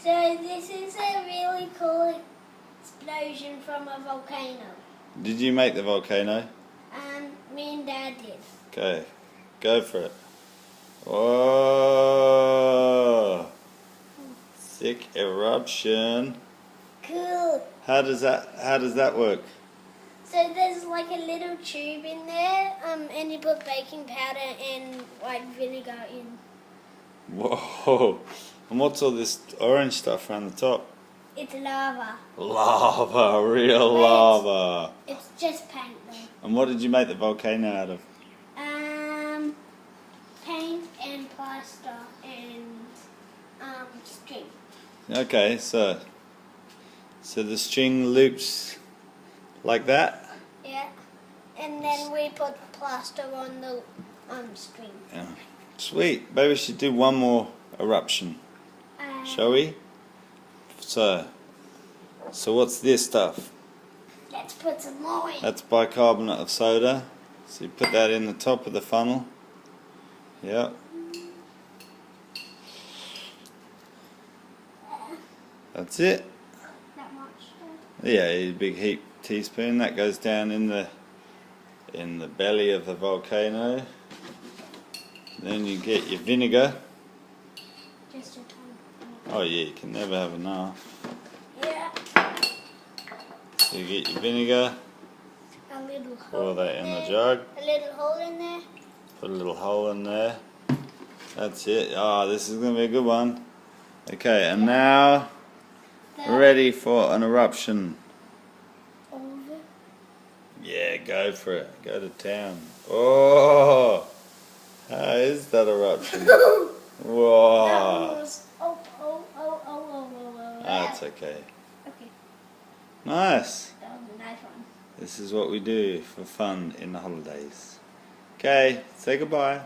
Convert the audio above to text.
So this is a really cool explosion from a volcano. Did you make the volcano? Me and Dad did. Okay, go for it. Whoa! Sick eruption. Cool. How does that work? So there's like a little tube in there, and you put baking powder and white vinegar in. Whoa! And what's all this orange stuff around the top? It's lava. Lava, real lava. It's just paint though. And what did you make the volcano out of? Paint and plaster and string. Okay, so the string loops like that? Yeah. And then we put plaster on the string. Yeah. Sweet. Maybe we should do one more eruption. Shall we? So what's this stuff? Let's put some more in. That's bicarbonate of soda. So you put that in the top of the funnel. Yep. That's it. That much. Yeah, a big heap teaspoon. That goes down in the belly of the volcano. Then you get your vinegar. Just a ton. Oh yeah, you can never have enough. Yeah. So you get your vinegar. A little hole. Pour that in the jug. A little hole in there. Put a little hole in there. That's it. Oh, this is going to be a good one. Okay, and now ready for an eruption. Over. Yeah, go for it. Go to town. Oh, how is that eruption? Whoa. That was, oh. That's okay. Okay. Nice. That was a nice one. This is what we do for fun in the holidays. Okay, say goodbye.